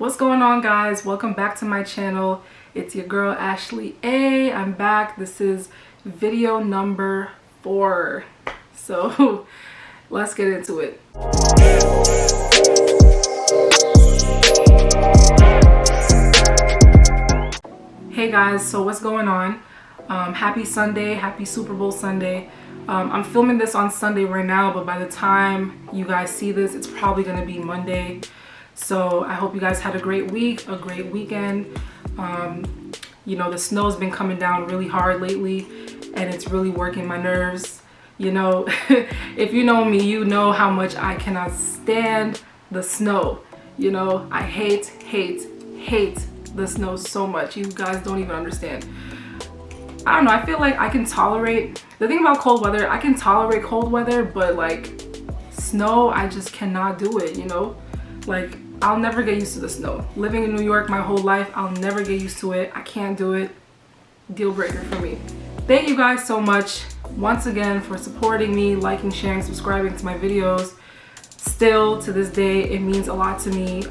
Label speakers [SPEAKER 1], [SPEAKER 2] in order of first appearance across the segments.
[SPEAKER 1] What's going on, guys? Welcome back to my channel. It's your girl Ashley A. I'm back. This is video number 4. So let's get into it. Hey guys, so what's going on? Happy Sunday, happy Super Bowl Sunday. I'm filming this on Sunday right now, but by the time you guys see this, it's probably gonna be Monday. So I hope you guys had a great week, a great weekend. You know, the snow's been coming down really hard lately and it's really working my nerves. You know, if you know me, you know how much I cannot stand the snow. You know, I hate the snow so much. You guys don't even understand. I don't know, I feel like I can tolerate, the thing about cold weather, I can tolerate cold weather, but like snow, I just cannot do it, you know? Like, I'll never get used to the snow. Living in New York my whole life, I'll never get used to it. I can't do it. Deal breaker for me. Thank you guys so much once again for supporting me, liking, sharing, subscribing to my videos. Still to this day, it means a lot to me.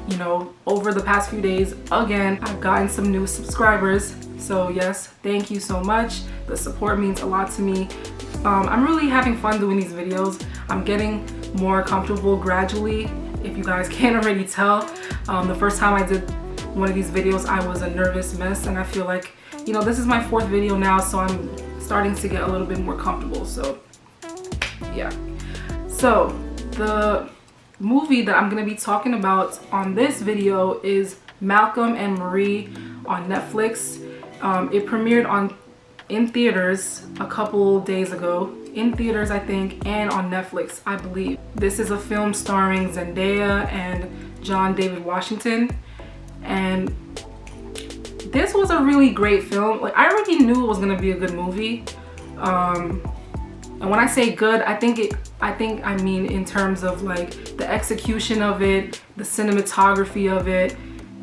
[SPEAKER 1] You know, over the past few days, again, I've gotten some new subscribers. So yes, thank you so much. The support means a lot to me. I'm really having fun doing these videos. I'm getting more comfortable gradually. If you guys can't already tell, the first time I did one of these videos, I was a nervous mess, and I feel like, you know, this is my 4th video now, so I'm starting to get a little bit more comfortable. So yeah. So the movie that I'm gonna be talking about on this video is Malcolm and Marie on Netflix. It premiered in theaters a couple days ago. In theaters, I think, and on Netflix, I believe. This is a film starring Zendaya and John David Washington, and this was a really great film. Like, I already knew it was gonna be a good movie, and when I say good, I mean in terms of like the execution of it, the cinematography of it,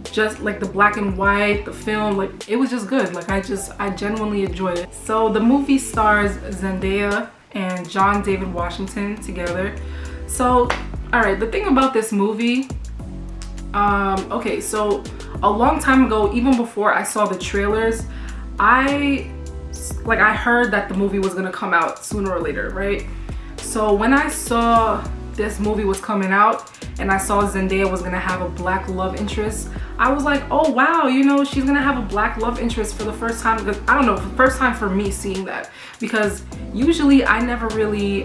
[SPEAKER 1] just like the black and white, the film, like it was just good. Like I genuinely enjoyed it. So the movie stars Zendaya and John David Washington together. So all right, the thing about this movie, okay, so a long time ago, even before I saw the trailers, I heard that the movie was gonna come out sooner or later, right? So when I saw this movie was coming out and I saw Zendaya was gonna have a black love interest, I was like, oh wow, you know, she's gonna have a black love interest for the first time. Because I don't know, the first time for me seeing that, because usually I never really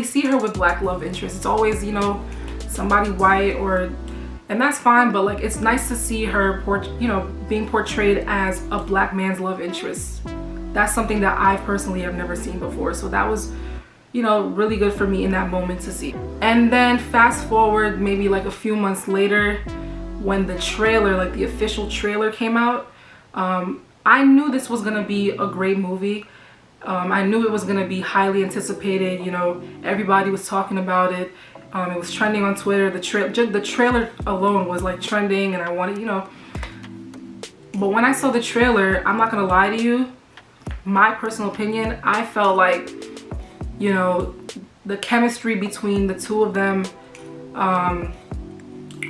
[SPEAKER 1] see her with black love interest. It's always, you know, somebody white, and that's fine, but like it's nice to see her being portrayed as a black man's love interest. That's something that I personally have never seen before, so that was, you know, really good for me in that moment to see. And then fast forward maybe like a few months later, when the trailer, like the official trailer came out, I knew this was gonna be a great movie. I knew it was gonna be highly anticipated. You know, everybody was talking about it. It was trending on Twitter. The trailer alone was like trending, and I wanted, you know. But when I saw the trailer, I'm not gonna lie to you, my personal opinion, I felt like, you know, the chemistry between the two of them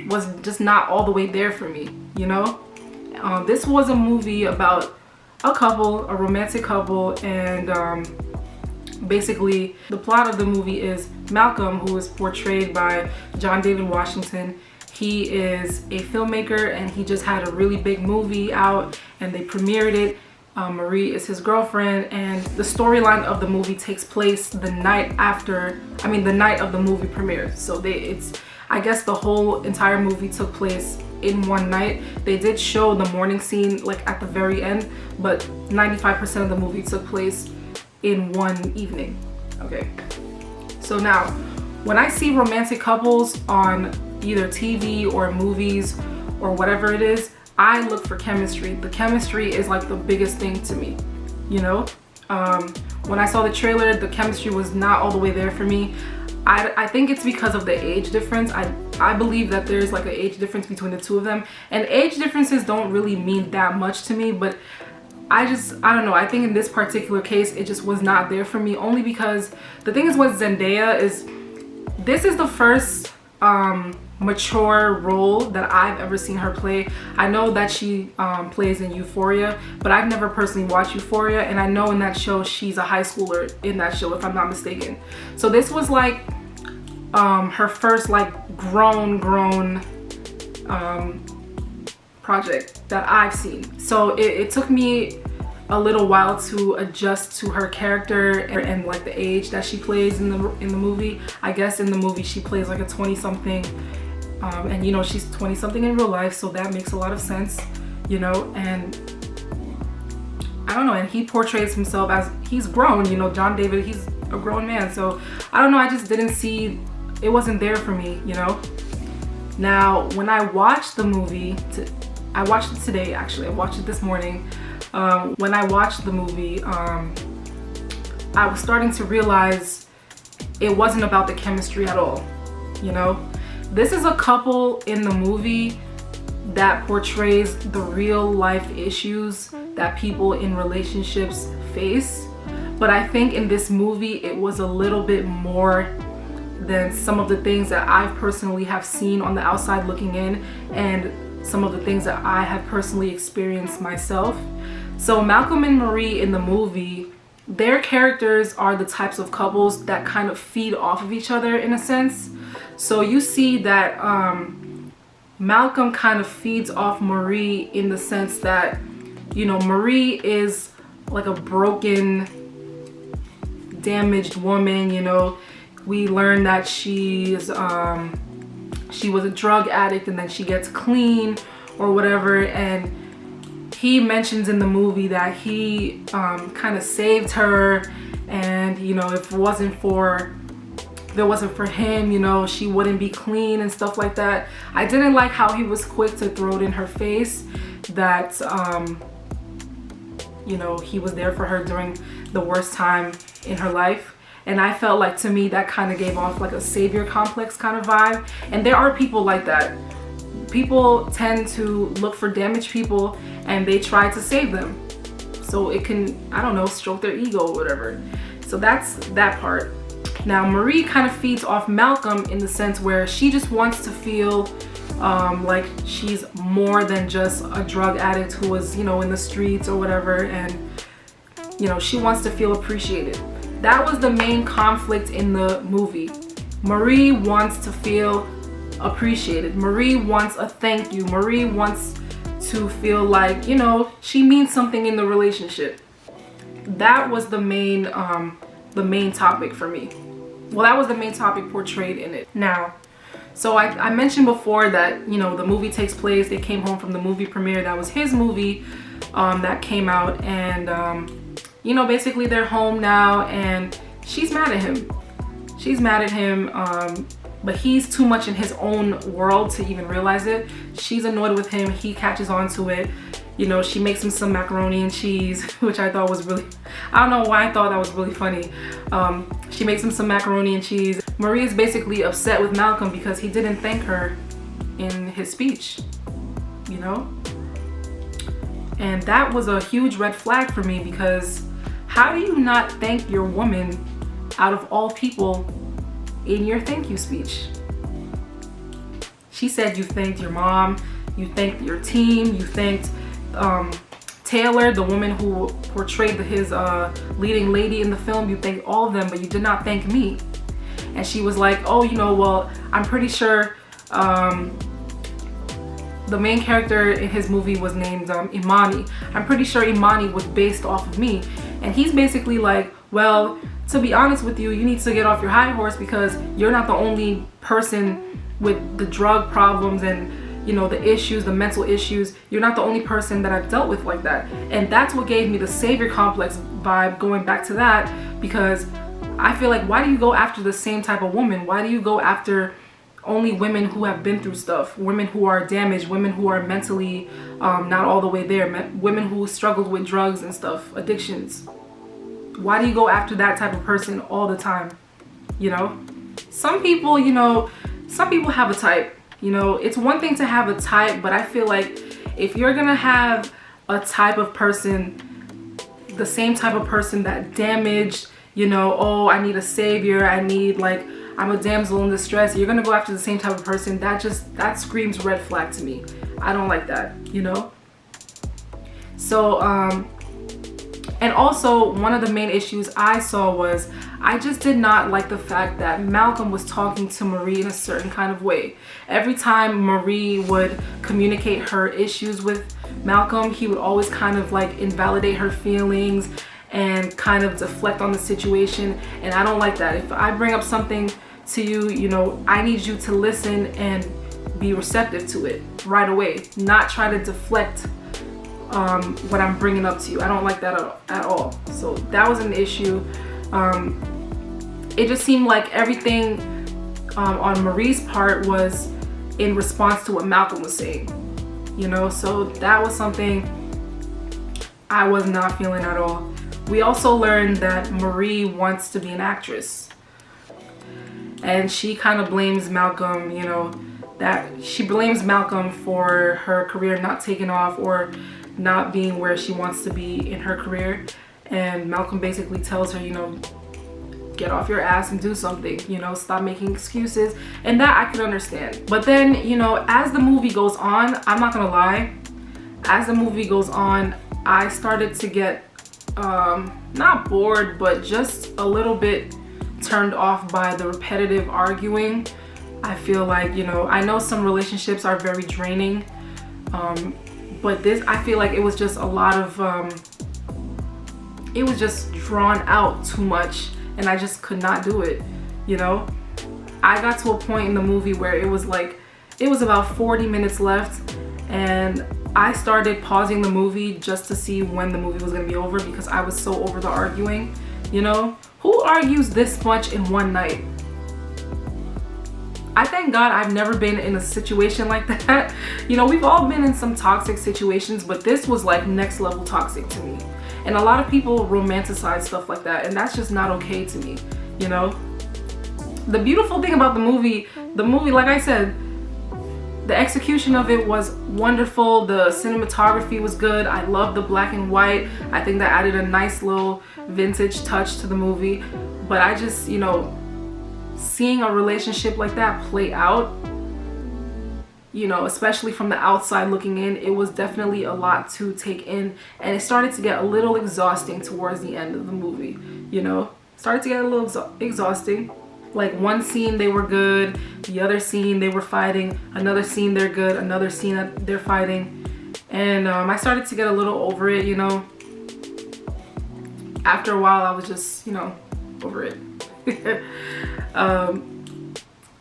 [SPEAKER 1] was just not all the way there for me, you know? This was a movie about a couple, a romantic couple, and basically the plot of the movie is Malcolm, who is portrayed by John David Washington. He is a filmmaker and he just had a really big movie out and they premiered it. Marie is his girlfriend, and the storyline of the movie takes place the night of the movie premiere. So I guess the whole entire movie took place in one night. They did show the morning scene like at the very end, but 95% of the movie took place in one evening. Okay, so now when I see romantic couples on either TV or movies or whatever it is, I look for chemistry. The chemistry is like the biggest thing to me, you know? When I saw the trailer, the chemistry was not all the way there for me. I think it's because of the age difference. I believe that there's like an age difference between the two of them, and age differences don't really mean that much to me, but I don't know, I think in this particular case it just was not there for me, only because the thing is with Zendaya is this is the first mature role that I've ever seen her play. I know that she plays in Euphoria, but I've never personally watched Euphoria, and I know in that show she's a high schooler in that show, if I'm not mistaken. So this was like her first like grown project that I've seen. So it took me a little while to adjust to her character and like the age that she plays in the movie. I guess in the movie she plays like a 20-something, and you know, she's 20-something in real life, so that makes a lot of sense, you know. And I don't know, and he portrays himself as he's grown, you know. John David, he's a grown man, so I don't know, I just didn't see, it wasn't there for me, you know. Now when I watched the movie, I watched it today actually, I watched it this morning. When I watched the movie, I was starting to realize it wasn't about the chemistry at all, you know. This is a couple in the movie that portrays the real life issues that people in relationships face, but I think in this movie it was a little bit more than some of the things that I personally have seen on the outside looking in, and some of the things that I have personally experienced myself. So Malcolm and Marie in the movie, their characters are the types of couples that kind of feed off of each other in a sense. So you see that Malcolm kind of feeds off Marie in the sense that, you know, Marie is like a broken, damaged woman, you know. We learn that she was a drug addict and then she gets clean or whatever, and he mentions in the movie that he kind of saved her, and you know, if it wasn't for him, you know, she wouldn't be clean and stuff like that. I didn't like how he was quick to throw it in her face that you know, he was there for her during the worst time in her life. And I felt like, to me, that kind of gave off like a savior complex kind of vibe. And there are people like that. People tend to look for damaged people and they try to save them, so it can, I don't know, stroke their ego or whatever. So that's that part. Now Marie kind of feeds off Malcolm in the sense where she just wants to feel like she's more than just a drug addict who was, you know, in the streets or whatever, and you know, she wants to feel appreciated. That was the main conflict in the movie. Marie wants to feel appreciated. Marie wants a thank you. Marie wants to feel like, you know, she means something in the relationship. That was the main topic for me. Well, that was the main topic portrayed in it. Now, so I mentioned before that, you know, the movie takes place, they came home from the movie premiere, that was his movie that came out, and you know, basically they're home now and she's mad at him. She's mad at him, but he's too much in his own world to even realize it. She's annoyed with him, he catches on to it. You know, she makes him some macaroni and cheese, which I thought was really, I don't know why I thought that was really funny. She makes him some macaroni and cheese. Marie is basically upset with Malcolm because he didn't thank her in his speech, you know? And that was a huge red flag for me, because how do you not thank your woman out of all people in your thank you speech? She said you thanked your mom, you thanked your team, you thanked Taylor, the woman who portrayed his leading lady in the film, you thanked all of them, but you did not thank me. And she was like, oh, you know, well, I'm pretty sure the main character in his movie was named Imani. I'm pretty sure Imani was based off of me. And he's basically like, well, to be honest with you, you need to get off your high horse, because you're not the only person with the drug problems and, you know, the issues, the mental issues. You're not the only person that I've dealt with like that. And that's what gave me the savior complex vibe, going back to that, because I feel like, why do you go after the same type of woman? Why do you go after only women who have been through stuff, women who are damaged, women who are mentally not all the way there, women who struggled with drugs and stuff, addictions? Why do you go after that type of person all the time? You know, some people, you know, some people have a type. You know, it's one thing to have a type, but I feel like if you're gonna have a type of person, the same type of person that damaged, you know, oh, I need a savior, I need, like, I'm a damsel in distress, you're gonna go after the same type of person. That screams red flag to me. I don't like that, you know? So, and also one of the main issues I saw was I just did not like the fact that Malcolm was talking to Marie in a certain kind of way. Every time Marie would communicate her issues with Malcolm, he would always kind of like invalidate her feelings and kind of deflect on the situation. And I don't like that. If I bring up something to you, you know, I need you to listen and be receptive to it right away, not try to deflect what I'm bringing up to you. I don't like that at all. So that was an issue. It just seemed like everything on Marie's part was in response to what Malcolm was saying, you know? So that was something I was not feeling at all. We also learned that Marie wants to be an actress, and she kind of blames Malcolm, you know, that she blames Malcolm for her career not taking off or not being where she wants to be in her career. And Malcolm basically tells her, you know, get off your ass and do something, you know, stop making excuses. And that I could understand. But then, you know, as the movie goes on, I'm not gonna lie, as the movie goes on, I started to get not bored, but just a little bit turned off by the repetitive arguing. I feel like, you know, I know some relationships are very draining, but this, I feel like it was just a lot of it was just drawn out too much, and I just could not do it, you know? I got to a point in the movie where it was like, it was about 40 minutes left, and I started pausing the movie just to see when the movie was gonna be over because I was so over the arguing, you know? Who argues this much in one night? I thank God I've never been in a situation like that. You know, we've all been in some toxic situations, but this was like next level toxic to me. And a lot of people romanticize stuff like that, and that's just not okay to me, you know? The beautiful thing about the movie, like I said, the execution of it was wonderful. The cinematography was good. I love the black and white. I think that added a nice little vintage touch to the movie. But I just, you know, seeing a relationship like that play out, you know, especially from the outside looking in, it was definitely a lot to take in, and it started to get a little exhausting towards the end of the movie, you know? Started to get a little exhausting. Like one scene they were good, the other scene they were fighting, another scene they're good, another scene that they're fighting, and I started to get a little over it, you know? After a while I was just, you know, over it.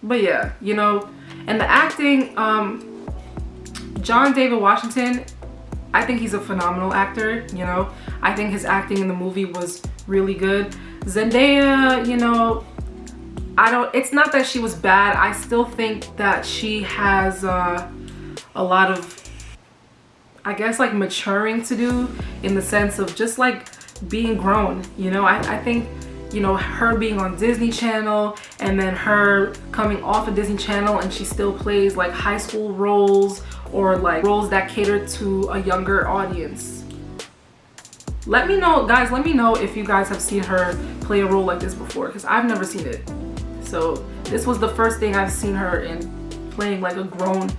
[SPEAKER 1] But yeah, you know, and the acting, John David Washington, I think he's a phenomenal actor, you know. I think his acting in the movie was really good. Zendaya, you know, it's not that she was bad. I still think that she has a lot of, I guess, like maturing to do, in the sense of just like being grown, you know. I think, you know, her being on Disney Channel and then her coming off of Disney Channel, and she still plays like high school roles or like roles that cater to a younger audience. Let me know, guys, let me know if you guys have seen her play a role like this before, because I've never seen it. So this was the first thing I've seen her in, playing like a grown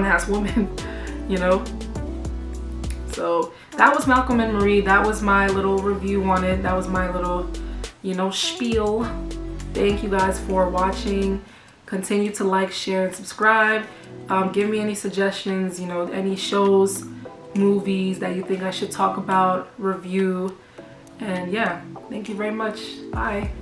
[SPEAKER 1] ass woman, you know. So that was Malcolm and Marie. That was my little review on it. That was my little, you know, spiel. Thank you guys for watching. Continue to like, share, and subscribe. Give me any suggestions, you know, any shows, movies that you think I should talk about, review. And yeah, thank you very much. Bye.